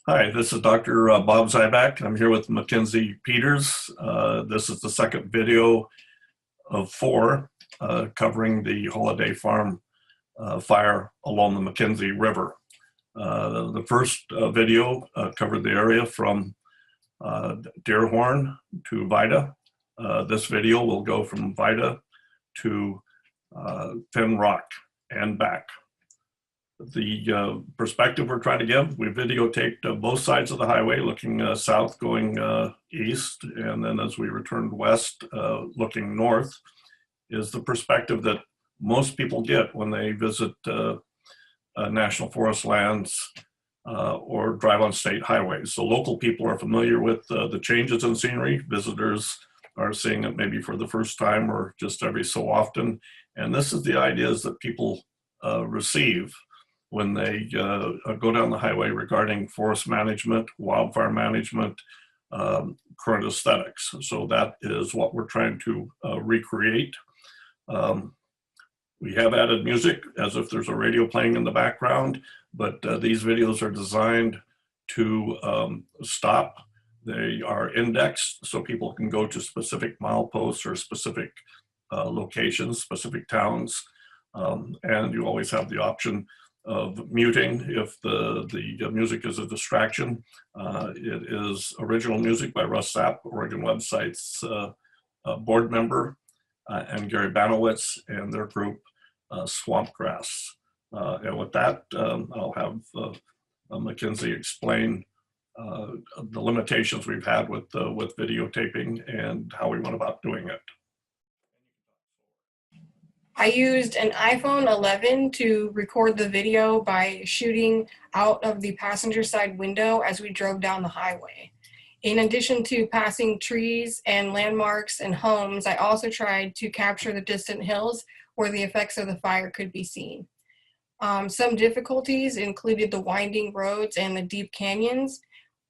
Hi, this is Dr. Bob Zybach. I'm here with Mackenzie Peters. This is the second video of four covering the Holiday Farm fire along the McKenzie River. The first video covered the area from Deerhorn to Vida. This video will go from Vida to Finn Rock and back. The perspective we're trying to give, we videotaped both sides of the highway, looking south going east, and then as we returned west looking north, is the perspective that most people get when they visit national forest lands or drive on state highways. So local people are familiar with the changes in scenery. Visitors are seeing it maybe for the first time or just every so often. And this is the ideas that people receive when they go down the highway regarding forest management, wildfire management, current aesthetics. So that is what we're trying to recreate. We have added music as if there's a radio playing in the background, but these videos are designed to stop. They are indexed so people can go to specific mileposts or specific locations, specific towns. And you always have the option of muting if the music is a distraction. It is original music by Russ Sapp, Oregon Website's board member, and Gary Banowitz and their group Swampgrass. And with that, I'll have Mackenzie explain the limitations we've had with videotaping and how we went about doing it. I used an iPhone 11 to record the video by shooting out of the passenger side window as we drove down the highway. In addition to passing trees and landmarks and homes, I also tried to capture the distant hills where the effects of the fire could be seen. Some difficulties included the winding roads and the deep canyons,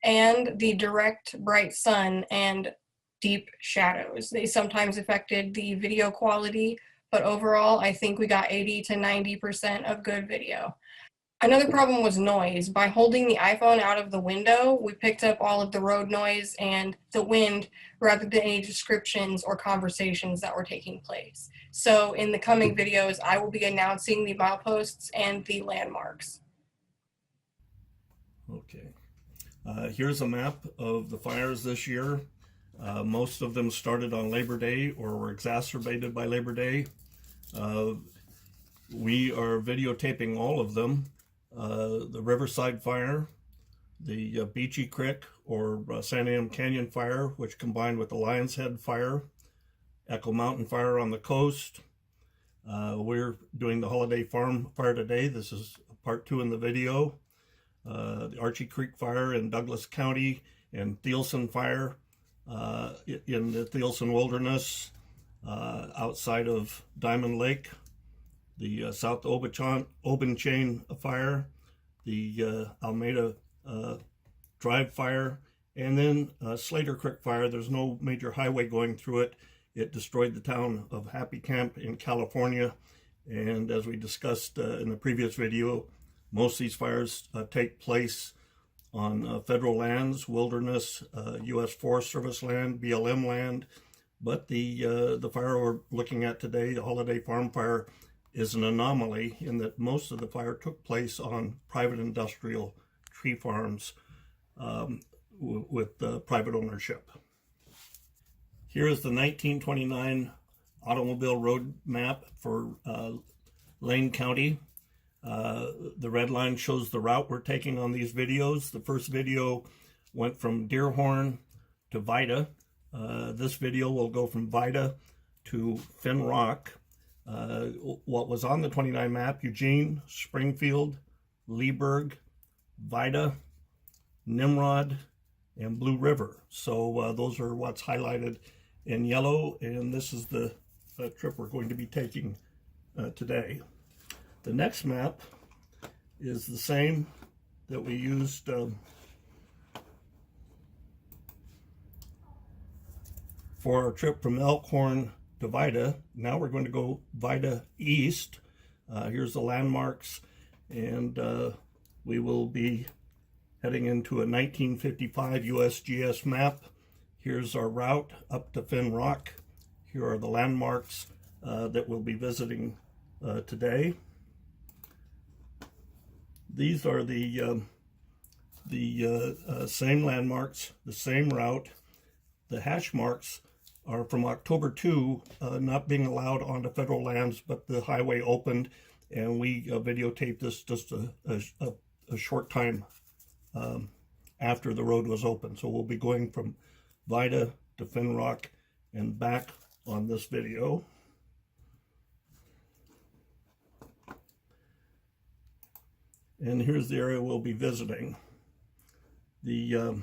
and the direct bright sun and deep shadows. They sometimes affected the video quality, but overall, I think we got 80 to 90% of good video. Another problem was noise. By holding the iPhone out of the window, we picked up all of the road noise and the wind rather than any descriptions or conversations that were taking place. So in the coming videos, I will be announcing the mileposts and the landmarks. Okay. Here's a map of the fires this year. Most of them started on Labor Day or were exacerbated by Labor Day. We are videotaping all of them. The Riverside Fire, the Beachy Creek or San Am Canyon Fire, which combined with the Lion's Head Fire, Echo Mountain Fire on the coast. We're doing the Holiday Farm Fire today. This is part 2 in the video. The Archie Creek Fire in Douglas County and Thielsen Fire in the Thielsen Wilderness outside of Diamond Lake, the South Obenchain Fire, the Almeida Drive Fire, and then Slater Creek Fire. There's no major highway going through it. It destroyed the town of Happy Camp in California, and as we discussed in the previous video, most of these fires take place on federal lands, wilderness, U.S. Forest Service land, BLM land. But the fire we're looking at today, the Holiday Farm Fire, is an anomaly in that most of the fire took place on private industrial tree farms with private ownership. Here is the 1929 automobile road map for Lane County. The red line shows the route we're taking on these videos. The first video went from Deerhorn to Vida. This video will go from Vida to Finn Rock. What was on the 29 map: Eugene, Springfield, Leeburg, Vida, Nimrod, and Blue River. So those are what's highlighted in yellow, and this is the trip we're going to be taking today. The next map is the same that we used for our trip from Elkhorn to Vida. Now we're going to go Vida East. Here's the landmarks, and we will be heading into a 1955 USGS map. Here's our route up to Finn Rock. Here are the landmarks that we'll be visiting today. These are the same landmarks, the same route. The hash marks are from October 2, not being allowed onto federal lands, but the highway opened, and we videotaped this just a short time after the road was open. So we'll be going from Vida to Finn Rock and back on this video. And here's the area we'll be visiting. The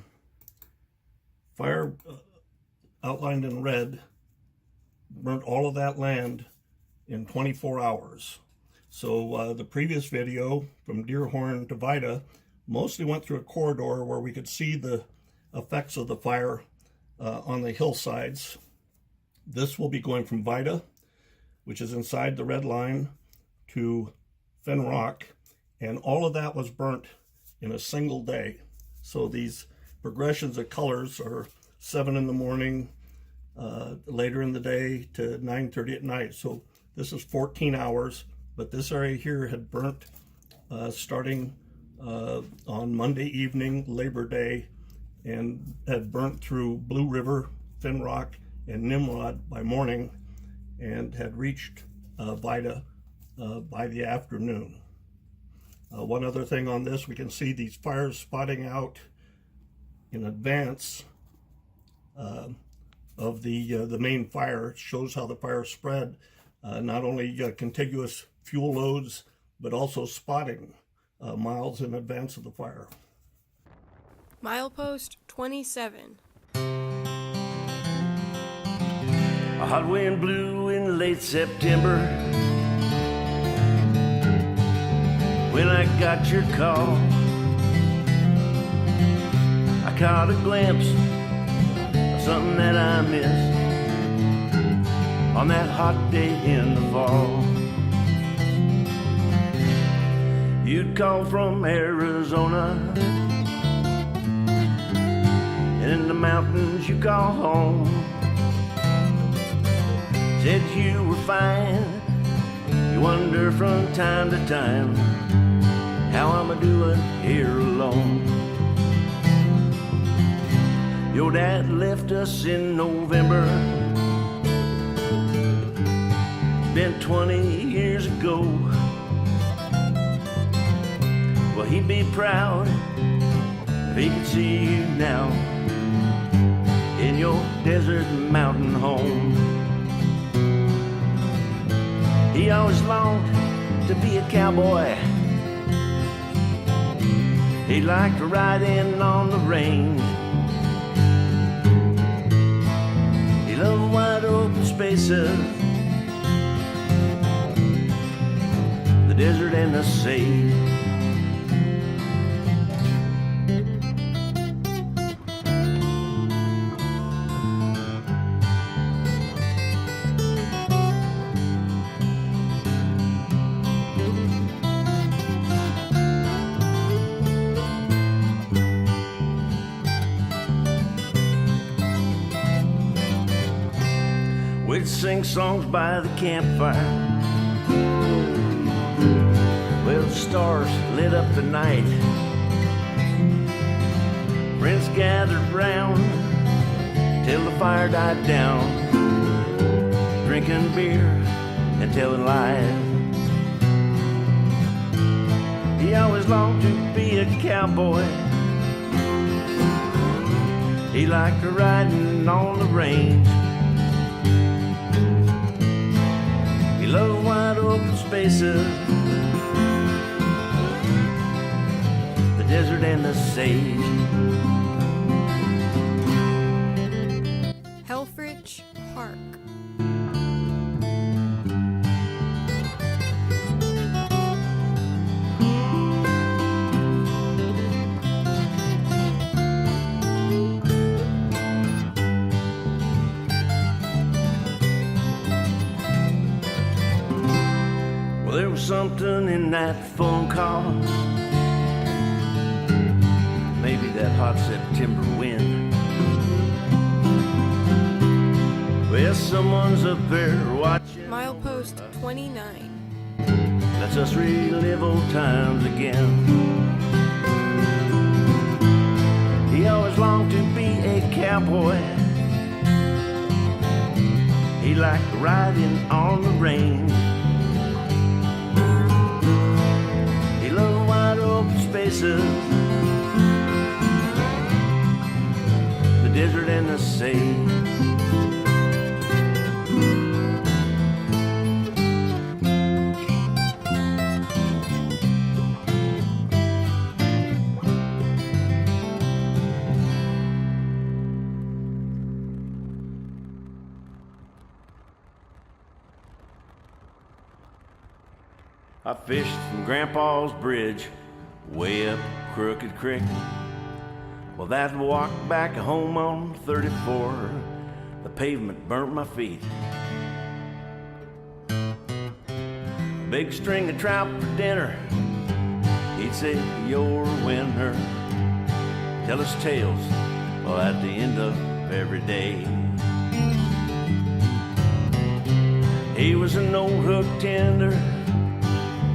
fire outlined in red burnt all of that land in 24 hours. So the previous video from Deerhorn to Vida mostly went through a corridor where we could see the effects of the fire on the hillsides. This will be going from Vida, which is inside the red line, to Finn Rock, and all of that was burnt in a single day. So these progressions of colors are 7 in the morning, later in the day to 9:30 at night. So this is 14 hours, but this area here had burnt starting on Monday evening, Labor Day, and had burnt through Blue River, Finn Rock, and Nimrod by morning, and had reached Vida by the afternoon. One other thing on this, we can see these fires spotting out in advance of the main fire. It shows how the fire spread, not only contiguous fuel loads, but also spotting miles in advance of the fire. Milepost 27. A hot wind blew in late September when I got your call. I caught a glimpse of something that I missed on that hot day in the fall. You'd call from Arizona, and in the mountains you call home. Said you were fine. You wonder from time to time how I'm a-doing here alone. Your dad left us in November, been 20 years ago. Well, he'd be proud if he could see you now in your desert mountain home. He always longed to be a cowboy. He liked to ride in on the range. He loved wide open spaces, the desert and the sage. We'd sing songs by the campfire, well, the stars lit up the night. Friends gathered round till the fire died down, drinking beer and telling lies. He always longed to be a cowboy. He liked riding on the range. He loved wide open spaces, the desert and the sage. Helfrich Park. Well, there was something in that phone call maybe that hot September wind. Well, someone's up there watching. Milepost 29. Let's us relive old times again. He always longed to be a cowboy. He liked riding on the range. He loved wide open spaces, the desert and the sea. I fished from Grandpa's bridge, way up Crooked Creek. Well, that walk back home on 34, the pavement burnt my feet. Big string of trout for dinner, he'd say, "You're a winner." Tell us tales, well, at the end of every day. He was an old hook tender,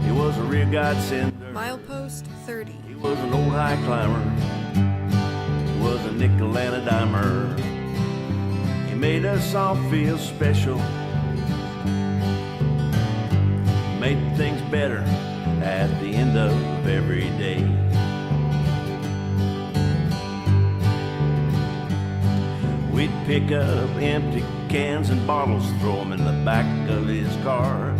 he was a rear guide sender. Milepost 30. He was an old high climber, he was a nickel and a dimer. He made us all feel special, made things better at the end of every day. We'd pick up empty cans and bottles, throw them in the back of his car.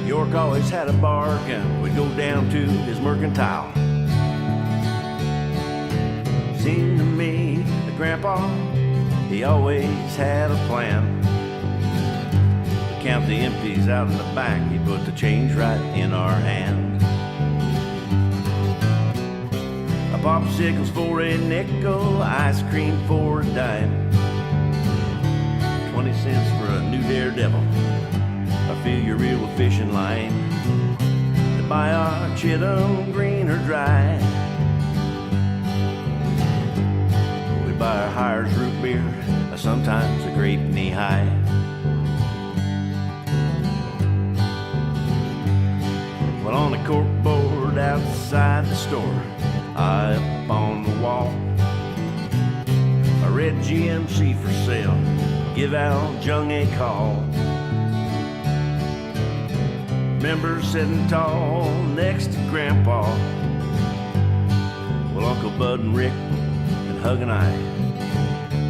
York always had a bargain, we'd go down to his mercantile. Seemed to me that Grandpa, he always had a plan. To count the empties out in the back, he put the change right in our hand. A popsicles for a nickel, ice cream for a dime. 20 cents for a new daredevil, I feel your reel with fishing line. To buy our Chittenden green or dry, we buy our Hires root beer, or sometimes a grape knee high. Well, on the corkboard outside the store, high up on the wall, I read GMC for sale, give Al Jung a call. Remember sitting tall next to Grandpa. Well, Uncle Bud and Rick and Hug and I,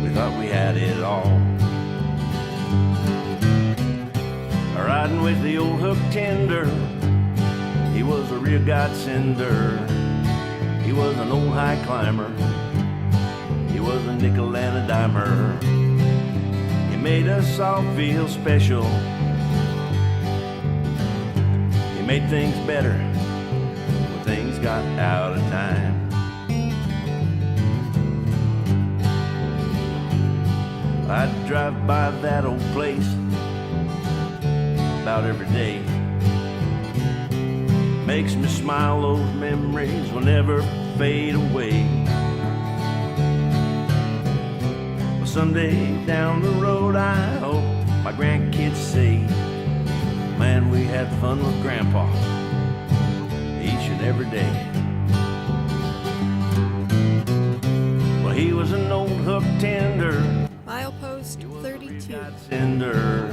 we thought we had it all. Riding with the old hook tender, he was a rear guide sender. He was an old high climber, he was a nickel and a dimer. He made us all feel special, he made things better when things got out of time. I'd drive by that old place about every day. Makes me smile, those memories will never fade away. Well, someday down the road I hope my grandkids say, man, we had fun with Grandpa each and every day. Well, he was an old hook tender, Milepost 32. sender.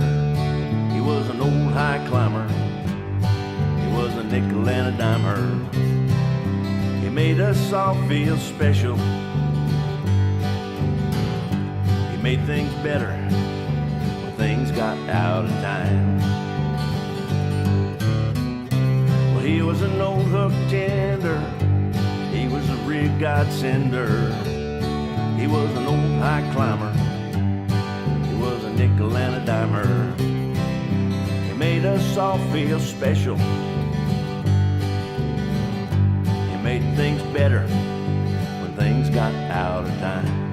He was an old high climber, he was a nickel and a dimer. He made us all feel special, he made things better when things got out of time. Well, he was an old hook tender, he was a rig guide sender. He was an old high climber, he was a nickel and a dimer. He made us all feel special, he made things better when things got out of time.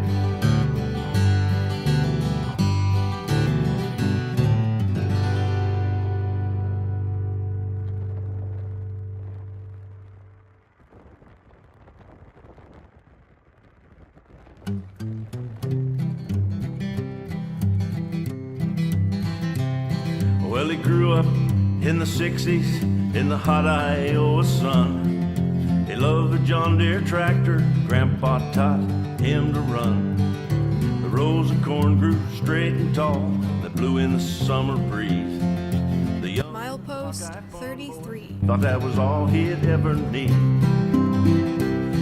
Well, he grew up in the 60s in the hot Iowa sun. He loved the John Deere tractor Grandpa taught him to run. The rows of corn grew straight and tall that blew in the summer breeze. The young Milepost 33. thought that was all he'd ever need,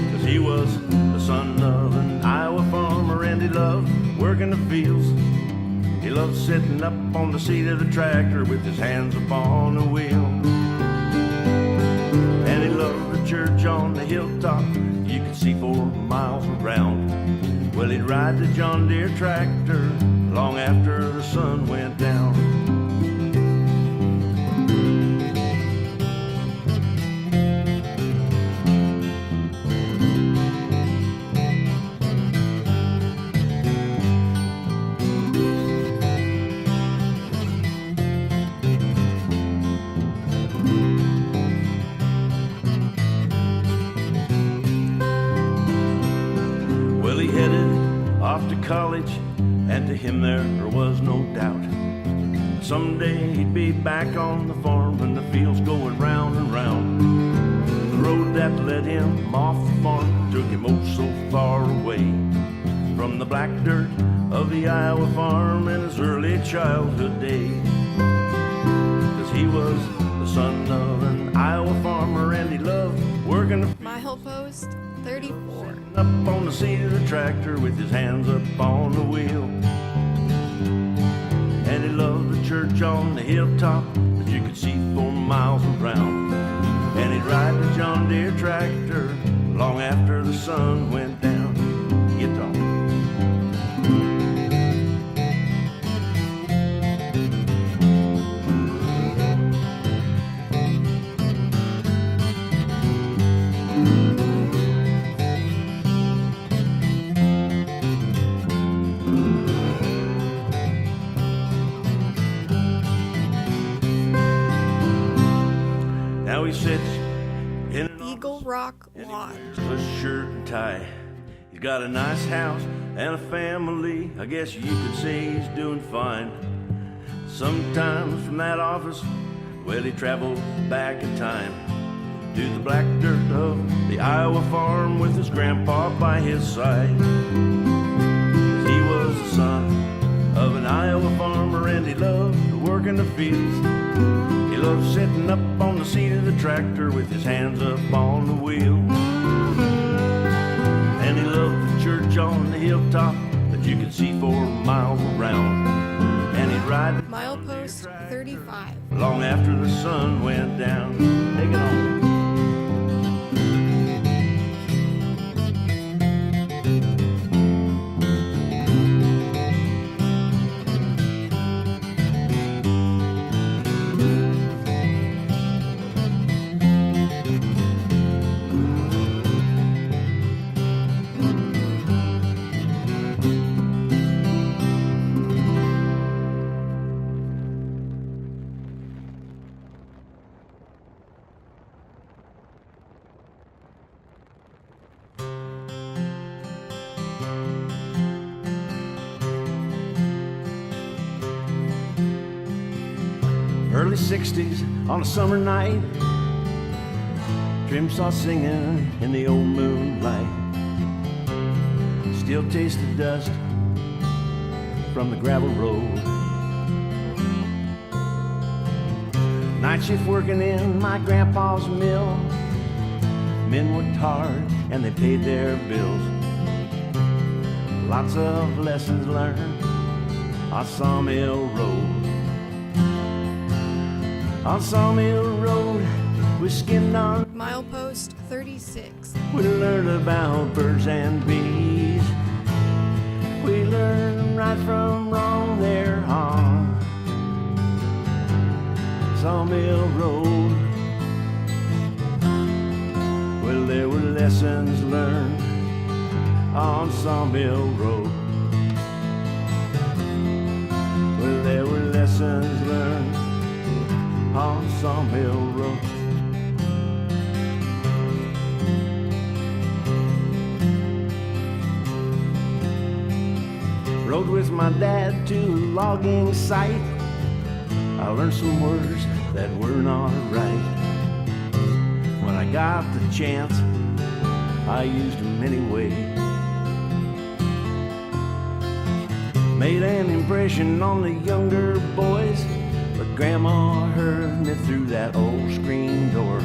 'cause he was the son of an Iowa farmer and he loved working the fields. He loved sitting up on the seat of the tractor with his hands upon the wheel. And he loved the church on the hilltop you could see 4 miles around. Well, he'd ride the John Deere tractor long after the sun went down. Well, he headed off to college, and to him there was no doubt. Someday he'd be back on the farm when the fields going round and round. The road that led him off the farm took him oh so far away from the black dirt of the Iowa farm in his early childhood days. 'Cause he was the son of an Iowa farmer and he loved working the Milepost 34. up on the seat of the tractor with his hands up on the wheel. And he loved the church on the hilltop that you could see 4 miles around. And he'd ride the John Deere tractor long after the sun went down. Get on. Now he sits in an Eagle Rock Lodge. a shirt and tie. He's got a nice house and a family. I guess you could say he's doing fine. Sometimes from that office, well, he travels back in time to the black dirt of the Iowa farm with his grandpa by his side. He was the son of an Iowa farmer and he loved working the fields. He loved sitting up on the seat of the tractor with his hands up on the wheel. And he loved the church on the hilltop that you could see 4 miles around. And he'd ride Milepost 35. long after the sun went down. Take it on. Early 60s on a summer night, Trim saw singing in the old moonlight. Still taste the dust from the gravel road. Night shift working in my grandpa's mill. Men worked hard and they paid their bills. Lots of lessons learned on Sawmill Road. On Sawmill Road, we skinned on. Milepost 36. We learned about birds and bees. We learned right from wrong there on Sawmill Road. Well, there were lessons learned on Sawmill Road. Well, there were lessons learned on Sawmill Road. Rode with my dad to a logging site. I learned some words that were not right. When I got the chance, I used them anyway. Made an impression on the younger boys, but Grandma heard me through that old screen door.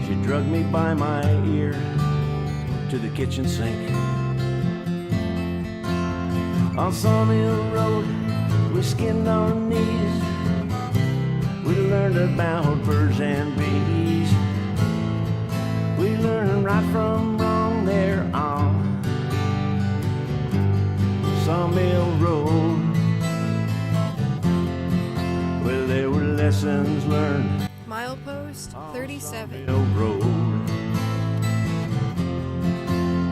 She drugged me by my ear to the kitchen sink. On Sawmill Road, we skinned our knees. We learned about birds and bees. We learned right from wrong there on Sawmill Road. Well, there were lessons learned. Milepost 37. Sawmill Road.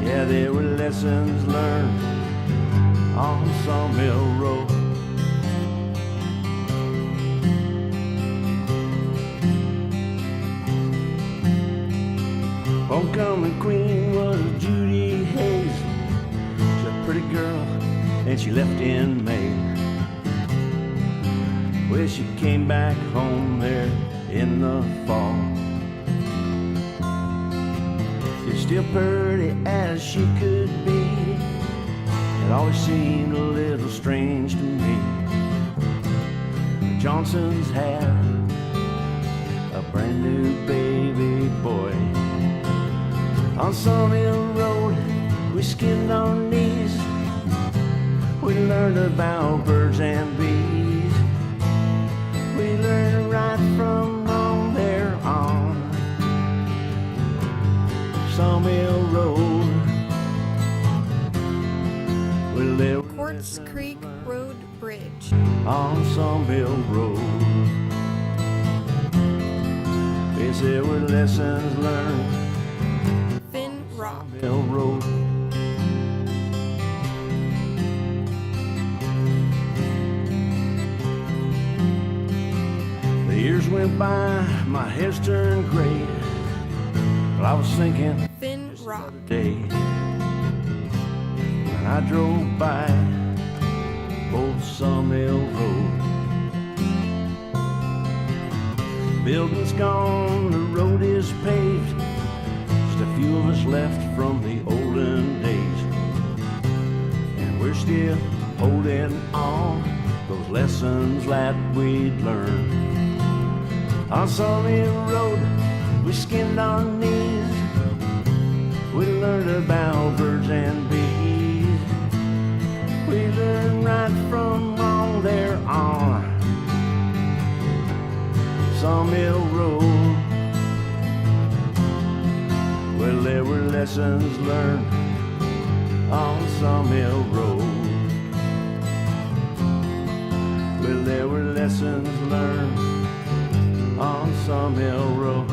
Yeah, there were lessons learned on Sawmill Road. Homecoming queen was Judy Hayes. She's a pretty girl, and she left in May. Well, she came back home there in the fall. She's still pretty as she could be. It always seemed a little strange to me. The Johnsons had a brand new baby boy. On Sawmill Road, we skinned our knees. We learned about birds and bees. We learned right from wrong there on Sawmill Road. Well, there were Quartz Creek Road Bridge. on Sawmill Road. Yes, there were lessons learned. Finn Rock. Sawmill Road. The years went by, my head's turned gray. But I was thinking Finn Rock. day when I drove by Old Sawmill Road. Building's gone, the road is paved. Just a few of us left from the olden days, and we're still holding on those lessons that we'd learned. On Sawmill Road, we skinned our knees. We learned about birds and bees. We learned right from wrong there on Sawmill Road. Well, there were lessons learned on Sawmill Road. Well, there were lessons learned on Sawmill Road.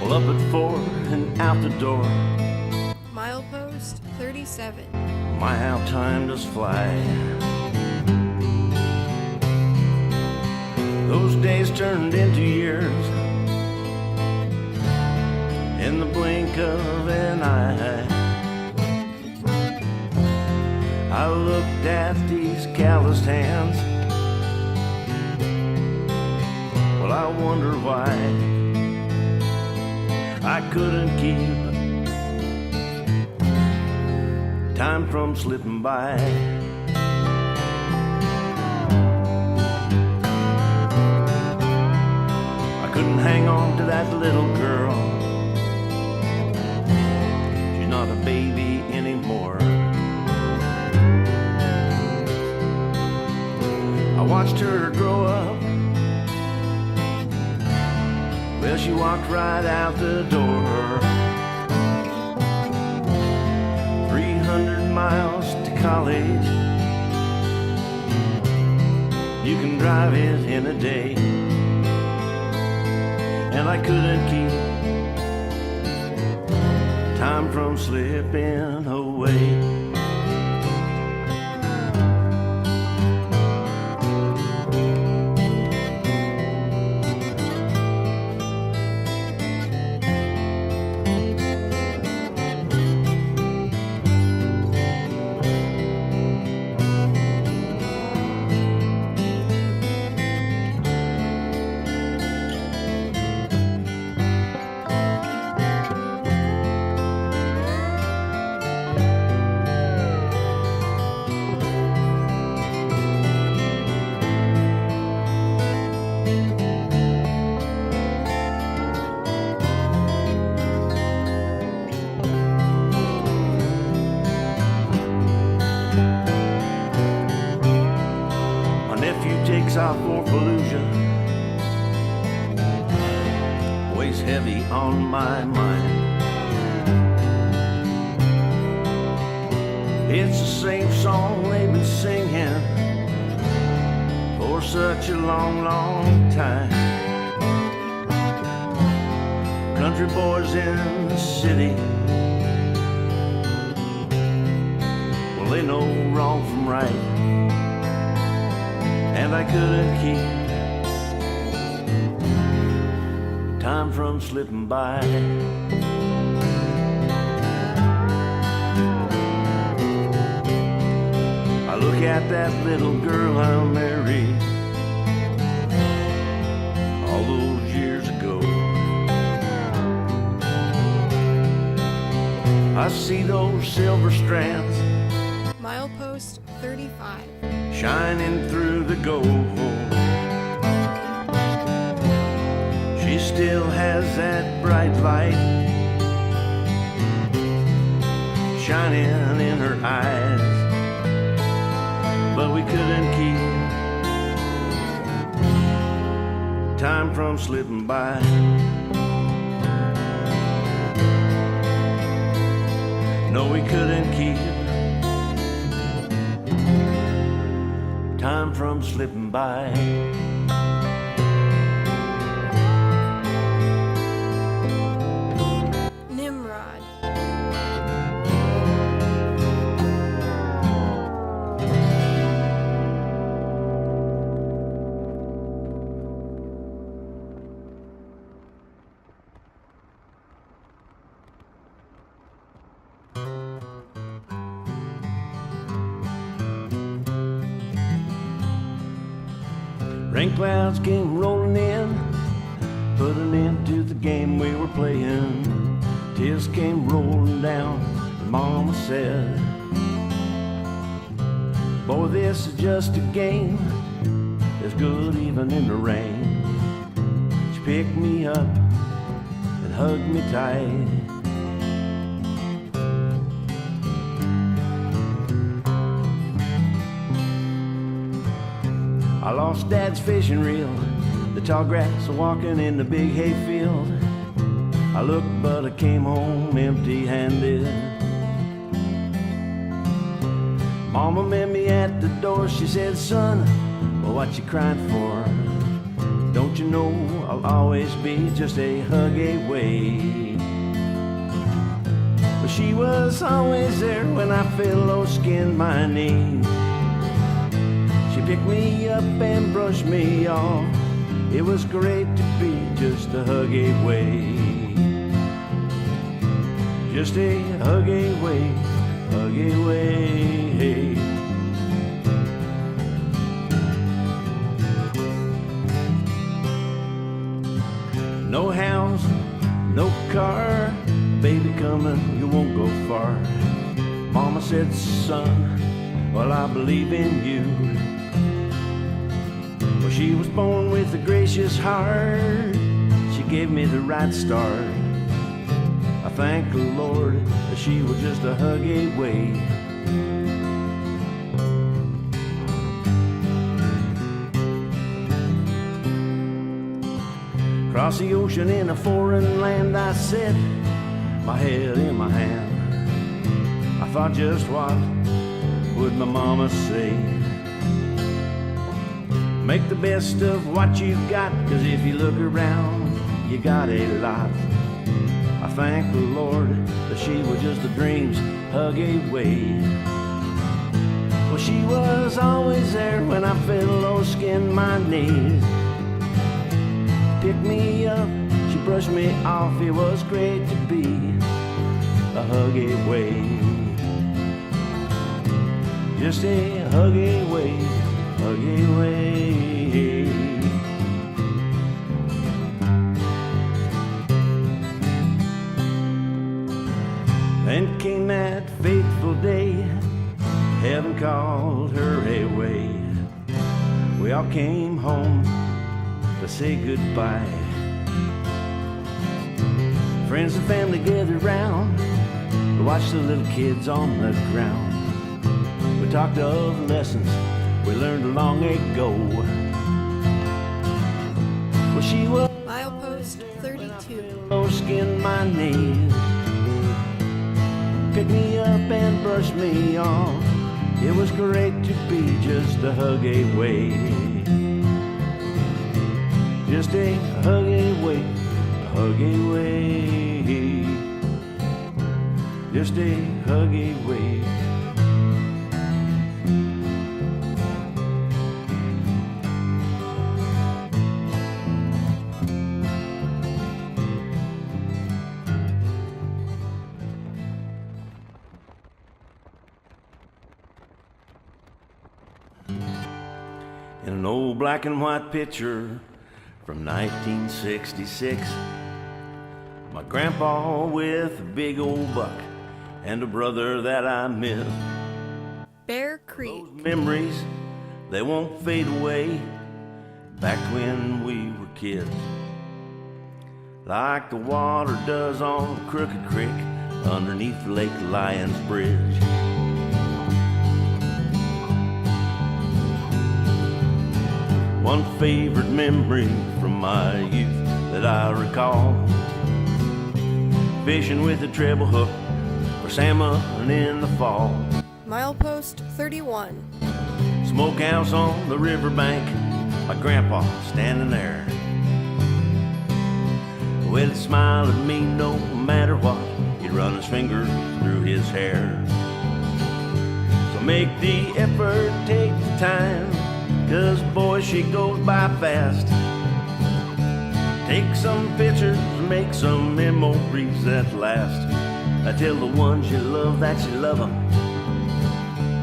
Well, up at 4 and out the door. Milepost 37. My, how time does fly. Those days turned into years in the blink of an eye. I looked at these calloused hands. Well, I wonder why I couldn't keep time from slipping by. I couldn't hang on to that little girl. She's not a baby anymore. I watched her grow up. Well, she walked right out the door. 300 miles to college. You can drive it in a day. And I couldn't keep time from slipping away. Takes off for Fallujah, weighs heavy on my mind. It's the same song they've been singing for such a long, long time. Country boys in the city, well, they know wrong from right. And I couldn't keep time from slipping by. I look at that little girl I married all those years ago. I see those silver strands Milepost 35. shining through the gold. She still has that bright light shining in her eyes, but we couldn't keep time from slipping by. No, we couldn't keep time from slipping by. Nimrod. Rain clouds came rolling in, put an end to the game we were playing. Tears came rolling down, and Mama said, boy, this is just a game, it's good even in the rain. She picked me up and hugged me tight. I lost Dad's fishing reel, the tall grass walking in the big hayfield. I looked, but I came home empty-handed. Mama met me at the door, she said, son, well, what you crying for? Don't you know I'll always be just a hug away? But she was always there when I fell low, skinned my knees. She picked me up and brushed me off. It was great to be just a hug away. Just a hug away, hug away. No house, no car, baby coming, you won't go far. Mama said, son, well, I believe in you. Well, she was born with a gracious heart. She gave me the right start. I thank the Lord that she was just a hug away. Across the ocean in a foreign land, I set my head in my hand. I thought just what would my mama say. Make the best of what you've got, 'cause if you look around, you got a lot. I thank the Lord that she was just a dream's hug away. Well, she was always there when I fell or skinned my knees. Picked me up, she brushed me off, it was great to be a hug away. Just a hug away, hug away. Then came that fateful day, heaven called her away. We all came home to say goodbye. Friends and family gathered round to watch the little kids on the ground. We talked of lessons we learned long ago. Well, she was Milepost 32. oh, skinned my knees, picked me up and brushed me off. It was great to be just a hug away. Just a hug away, a hug away. Just a hug away. In an old black and white picture from 1966, my grandpa with a big old buck and a brother that I miss. Bear Creek. Those memories, they won't fade away, back when we were kids. Like the water does on Crooked Creek underneath Lake Lyons Bridge. One favorite memory from my youth that I recall, fishing with a treble hook for salmon in the fall. Milepost 31. Smokehouse on the riverbank, my grandpa standing there. Well, he'd smile at me no matter what, he'd run his fingers through his hair. So make the effort, take the time, 'cause boy, she goes by fast. Take some pictures, make some memories that last. I tell the ones you love that you love them.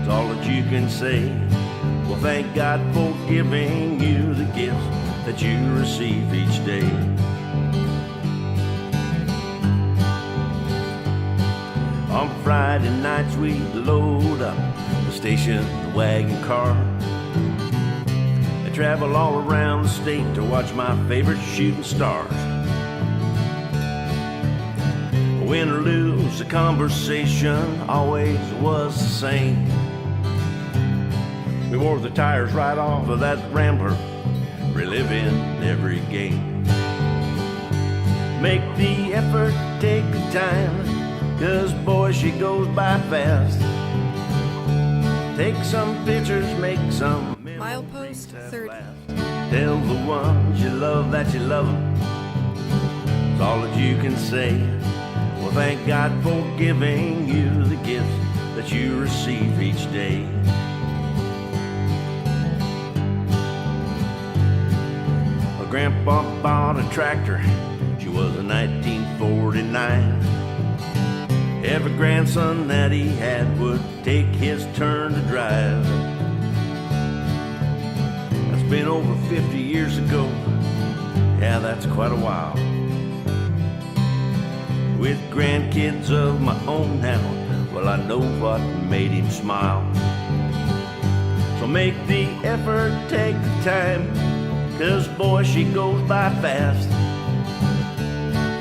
It's all that you can say. Well, thank God for giving you the gifts that you receive each day. On Friday nights we'd load up the station wagon car. Travel all around the state to watch my favorite shooting stars. Win or lose, the conversation always was the same. We wore the tires right off of that Rambler, reliving every game. Make the effort, take the time, 'cause boy, she goes by fast. Take some pictures, make some Milepost 30. tell the ones you love that you love them. It's all that you can say. Well, thank God for giving you the gifts that you receive each day. Well, Grandpa bought a tractor, she was a 1949. Every grandson that he had would take his turn to drive. Been over 50 years ago, yeah, that's quite a while. With grandkids of my own now, well, I know what made him smile. So make the effort, take the time, 'cause boy, she goes by fast.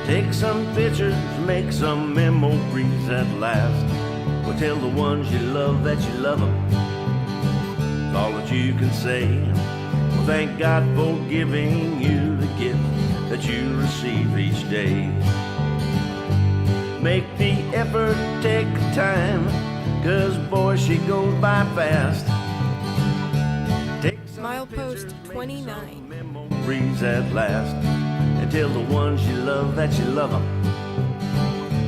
Take some pictures, make some memories that last. Well, tell the ones you love that you love them. It's all that you can say. Well, thank God for giving you the gift that you receive each day. Make the effort, take the time, 'cause boy, she goes by fast. Take some Milepost pictures, make 29. some memories at last, and tell the ones you love that you love them.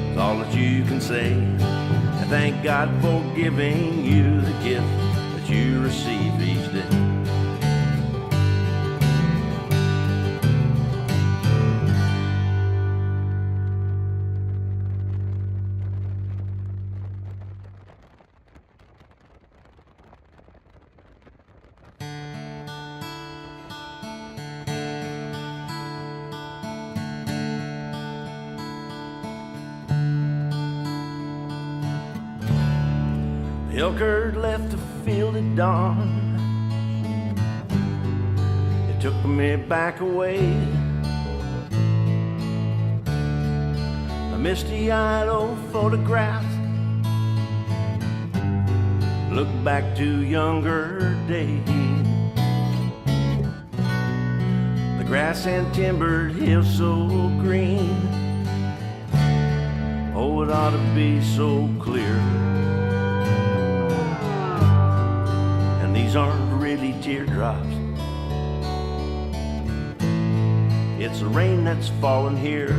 It's all that you can say. And thank God for giving you the gift that you receive each day. The elk herd left the field at dawn. It took me back away. A misty-eyed old photograph look back to younger days. The grass and timbered hills so green. Oh, it ought to be so clear. These aren't really teardrops. It's the rain that's falling here.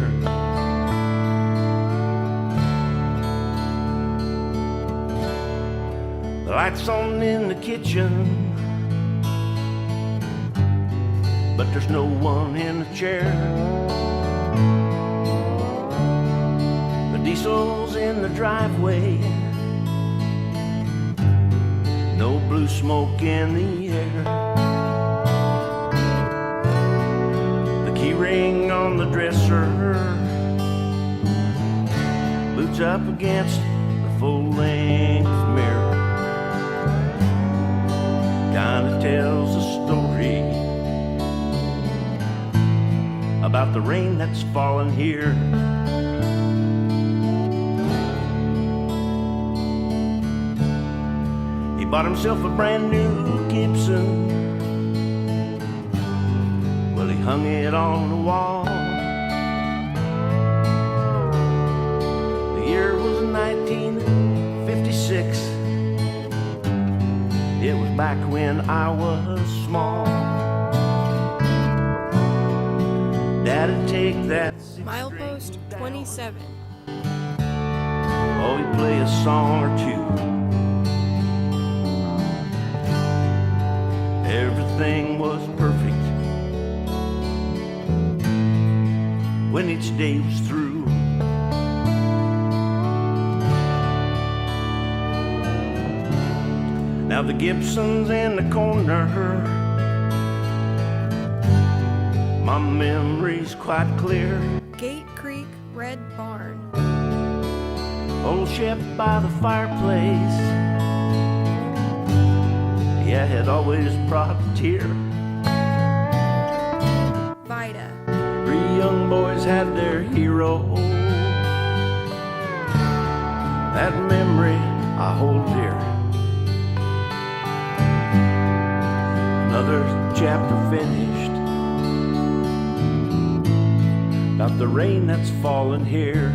The lights on in the kitchen, but there's no one in the chair. The diesel's in the driveway. No blue smoke in the air. The key ring on the dresser, boots up against the full-length mirror. Kinda tells a story about the rain that's fallen here. Bought himself a brand new Gibson. Well, he hung it on the wall. The year was 1956. It was back when I was small. Dad'd take that Milepost 27. oh, he'd play a song or two. Everything was perfect when each day was through. Now the Gibson's in the corner. My memory's quite clear. Gate Creek Red Barn. Old Shep by the fireplace. Yeah, it always brought a tear. Vida. 3 young boys had their hero. That memory I hold dear. Another chapter finished about the rain that's fallen here.